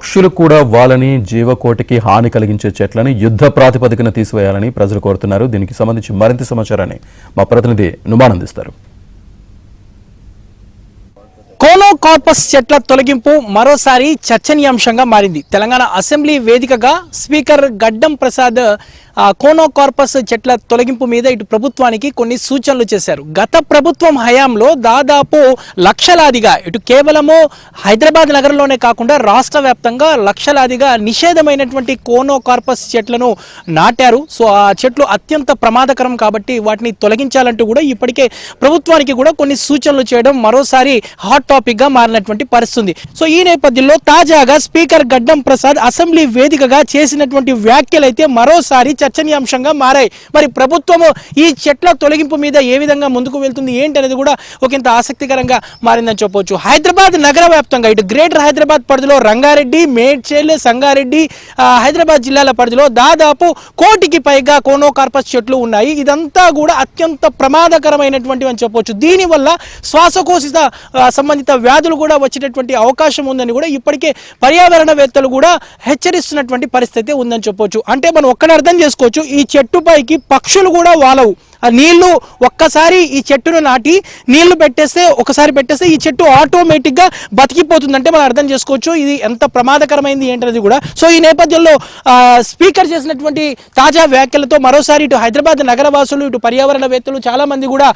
పక్షులు కూడా వాళ్ళని జీవకోటికి హాని కలిగించే చెట్లని యుద్ధ ప్రాతిపదికన తీసివేయాలని ప్రజలు కోరుతున్నారు. దీనికి సంబంధించి మరింత సమాచారాన్ని మా ప్రతినిధి నుమాన్ అందిస్తారు. కోనోకార్పస్ చెట్ల తొలగింపు మరోసారి చర్చనీయాంశంగా మారింది. తెలంగాణ అసెంబ్లీ వేదికగా స్పీకర్ గడ్డం ప్రసాద్ కోనోకార్పస్ చెట్ల తొలగింపు మీద ఇటు ప్రభుత్వానికి కొన్ని సూచనలు చేశారు. గత ప్రభుత్వం హయాంలో దాదాపు లక్షలాదిగా ఇటు కేవలము హైదరాబాద్ నగరంలోనే కాకుండా రాష్ట్ర వ్యాప్తంగా లక్షలాదిగా నిషేధమైనటువంటి కోనోకార్పస్ చెట్లను నాటారు. సో ఆ చెట్లు అత్యంత ప్రమాదకరం కాబట్టి వాటిని తొలగించాలంటూ కూడా ఇప్పటికే ప్రభుత్వానికి కూడా కొన్ని సూచనలు చేయడం మరోసారి హాట్ టాపిక్ గా మారినటువంటి పరిస్థితి. సో ఈ నేపథ్యంలో తాజాగా స్పీకర్ గడ్డం ప్రసాద్ అసెంబ్లీ వేదికగా చేసినటువంటి వ్యాఖ్యలు అయితే మరోసారి చర్చనీయాంశంగా మారాయి. మరి ప్రభుత్వము ఈ చెట్ల తొలగింపు మీద ఏ విధంగా ముందుకు వెళ్తుంది ఏంటి అనేది కూడా ఒకంత ఆసక్తికరంగా మారిందని చెప్పవచ్చు. హైదరాబాద్ నగర వ్యాప్తంగా ఇటు గ్రేటర్ హైదరాబాద్ పరిధిలో రంగారెడ్డి, మేడ్చల్, సంగారెడ్డి, హైదరాబాద్ జిల్లాల పరిధిలో దాదాపు 1 కోటికి పైగా కోనోకార్పస్ చెట్లు ఉన్నాయి. ఇదంతా కూడా అత్యంత ప్రమాదకరమైనటువంటివి అని చెప్పవచ్చు. దీనివల్ల శ్వాసకోశ సంబంధిత వ్యాధులు కూడా వచ్చేటటువంటి అవకాశం ఉందని కూడా ఇప్పటికే పర్యావరణవేత్తలు కూడా హెచ్చరిస్తున్నటువంటి పరిస్థితి ఉందని చెప్పవచ్చు. అంటే మనం ఒక్కడ అర్థం చేసుకోవచ్చు, ఈ చెట్టుపైకి పక్షులు కూడా వాలవు. ఆ నీళ్లు ఒక్కసారి ఈ చెట్టును నాటి నీళ్లు ఒకసారి పెట్టేస్తే ఈ చెట్టు ఆటోమేటిక్ గా బతికిపోతుందంటే మనం అర్థం చేసుకోవచ్చు ఇది ఎంత ప్రమాదకరమైంది ఏంటనేది కూడా. సో ఈ నేపథ్యంలో స్పీకర్ చేసినటువంటి తాజా వ్యాఖ్యలతో మరోసారి ఇటు హైదరాబాద్ నగరవాసులు ఇటు పర్యావరణవేత్తలు చాలా మంది కూడా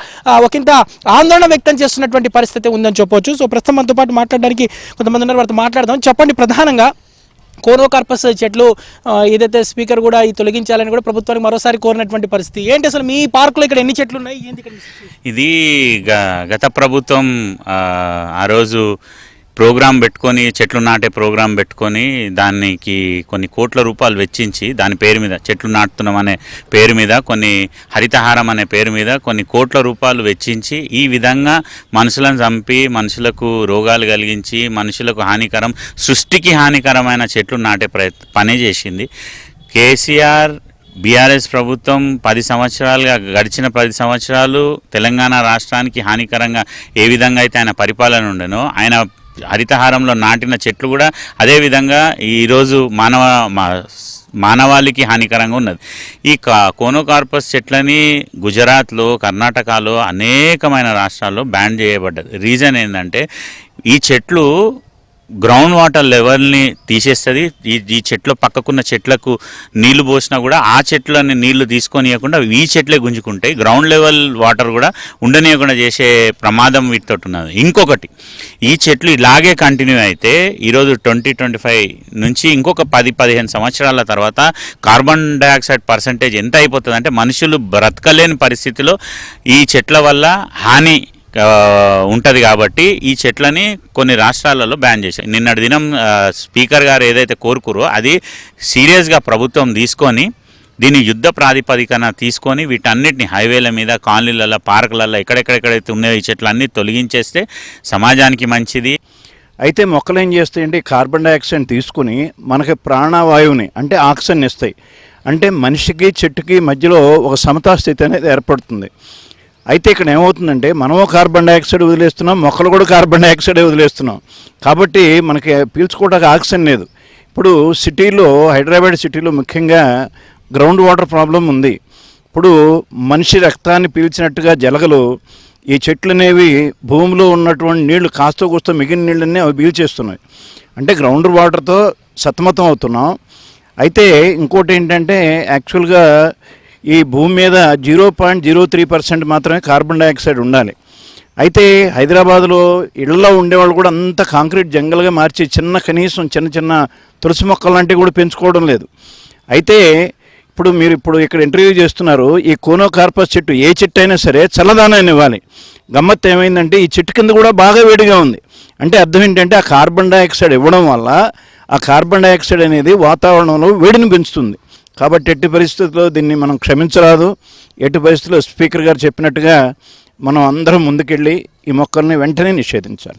ఒకంత ఆందోళన వ్యక్తం చేస్తున్నటువంటి పరిస్థితి ఉందని చెప్పవచ్చు. సో ప్రస్తుతం మనతో పాటు మాట్లాడడానికి కొంతమంది ఉన్నారు, వారితో మాట్లాడదాం. చెప్పండి, ప్రధానంగా కోనోకార్పస్ చెట్లు ఏదైతే స్పీకర్ కూడా ఈ తొలగించాలని కూడా ప్రభుత్వానికి మరోసారి కోరినటువంటి పరిస్థితి ఏంటి? అసలు మీ పార్కులో ఇక్కడ ఎన్ని చెట్లు ఉన్నాయి? ఏంటి ఇది గత ప్రభుత్వం ఆ రోజు ప్రోగ్రాం పెట్టుకొని చెట్లు నాటే ప్రోగ్రాం పెట్టుకొని దానికి కొన్ని కోట్ల రూపాయలు వెచ్చించి దాని పేరు మీద చెట్లు నాటుతున్నాం అనే పేరు మీద కొన్ని హరితహారం అనే పేరు మీద కొన్ని కోట్ల రూపాయలు వెచ్చించి ఈ విధంగా మనుషులను చంపి మనుషులకు రోగాలు కలిగించి మనుషులకు హానికరం సృష్టికి హానికరమైన చెట్లు నాటే పని చేసింది. కేసీఆర్ బీఆర్ఎస్ ప్రభుత్వం 10 సంవత్సరాలుగా గడిచిన 10 సంవత్సరాలు తెలంగాణ రాష్ట్రానికి హానికరంగా ఏ విధంగా అయితే ఆయన పరిపాలన ఉండేనో ఆయన హరితహారంలో నాటిన చెట్లు కూడా అదేవిధంగా ఈరోజు మానవాళికి హానికరంగా ఉన్నది. ఈ కోనోకార్పస్ చెట్లని గుజరాత్లో, కర్ణాటకలో అనేకమైన రాష్ట్రాల్లో బ్యాన్ చేయబడ్డది. రీజన్ ఏంటంటే ఈ చెట్లు గ్రౌండ్ వాటర్ లెవెల్ని తీసేస్తుంది. ఈ చెట్ల పక్కకున్న చెట్లకు నీళ్లు పోసినా కూడా ఆ చెట్లని నీళ్లు తీసుకొనియకుండా ఈ చెట్లే గుంజుకుంటాయి. గ్రౌండ్ లెవెల్ వాటర్ కూడా ఉండనీయకుండా చేసే ప్రమాదం వీటితో ఉన్నది. ఇంకొకటి, ఈ చెట్లు ఇలాగే కంటిన్యూ అయితే ఈరోజు 2025 నుంచి ఇంకొక 10-15 సంవత్సరాల తర్వాత కార్బన్ డైఆక్సైడ్ పర్సంటేజ్ ఎంత అయిపోతుంది అంటే మనుషులు బ్రతకలేని పరిస్థితిలో ఈ చెట్ల వల్ల హాని ఉంటుంది. కాబట్టి ఈ చెట్లని కొన్ని రాష్ట్రాలలో బ్యాన్ చేశారు. నిన్నటి దినం స్పీకర్ గారు ఏదైతే కోరుకురో అది సీరియస్గా ప్రభుత్వం తీసుకొని దీన్ని యుద్ధ ప్రాతిపదికన తీసుకొని వీటన్నిటిని హైవేల మీద, కాలనీలలో, పార్కులలో ఎక్కడెక్కడెక్కడైతే ఉన్నాయో ఈ చెట్లన్నీ తొలగించేస్తే సమాజానికి మంచిది. అయితే మొక్కలు ఏం చేస్తాయంటే కార్బన్ డైఆక్సైడ్ తీసుకుని మనకి ప్రాణవాయువుని అంటే ఆక్సిజన్ ఇస్తాయి. అంటే మనిషికి చెట్టుకి మధ్యలో ఒక సమతా స్థితి అనేది ఏర్పడుతుంది. అయితే ఇక్కడ ఏమవుతుందంటే మనము కార్బన్ డైఆక్సైడ్ వదిలేస్తున్నాం, మొక్కలు కూడా కార్బన్ డైఆక్సైడే వదిలేస్తున్నాం. కాబట్టి మనకి పీల్చుకోవడానికి ఆక్సిజన్ లేదు. ఇప్పుడు సిటీలో, హైదరాబాద్ సిటీలో ముఖ్యంగా గ్రౌండ్ వాటర్ ప్రాబ్లం ఉంది. ఇప్పుడు మనిషి రక్తాన్ని పీల్చినట్టుగా జలగలు ఈ చెట్లు అనేవి భూమిలో ఉన్నటువంటి నీళ్లు కాస్త కూస్తో మిగిలిన నీళ్ళన్నీ అవి పీల్చేస్తున్నాయి. అంటే గ్రౌండ్ వాటర్తో సతమతం అవుతున్నాం. అయితే ఇంకోటి ఏంటంటే యాక్చువల్గా ఈ భూమి మీద 0.03% మాత్రమే కార్బన్ డైఆక్సైడ్ ఉండాలి. అయితే హైదరాబాద్లో ఇళ్లలో ఉండేవాళ్ళు కూడా అంత కాంక్రీట్ జంగల్గా మార్చి కనీసం చిన్న తులసి మొక్కలు లాంటివి కూడా పెంచుకోవడం లేదు. అయితే మీరు ఇక్కడ ఇంటర్వ్యూ చేస్తున్నారు, ఈ కోనోకార్పస్ చెట్టు ఏ చెట్టు అయినా సరే చల్లదానాన్ని ఇవ్వాలి. గమ్మత్తు ఏమైందంటే ఈ చెట్టు కింద కూడా బాగా వేడిగా ఉంది. అంటే అర్థం ఏంటంటే ఆ కార్బన్ డైఆక్సైడ్ ఇవ్వడం వల్ల ఆ కార్బన్ డైఆక్సైడ్ అనేది వాతావరణంలో వేడిని పెంచుతుంది. కాబట్టి ఎట్టి పరిస్థితుల్లో దీన్ని మనం క్షమించరాదు. ఎట్టి పరిస్థితుల్లో స్పీకర్ గారు చెప్పినట్టుగా మనం అందరం ముందుకెళ్ళి ఈ మొక్కల్ని వెంటనే నిషేధించాలి.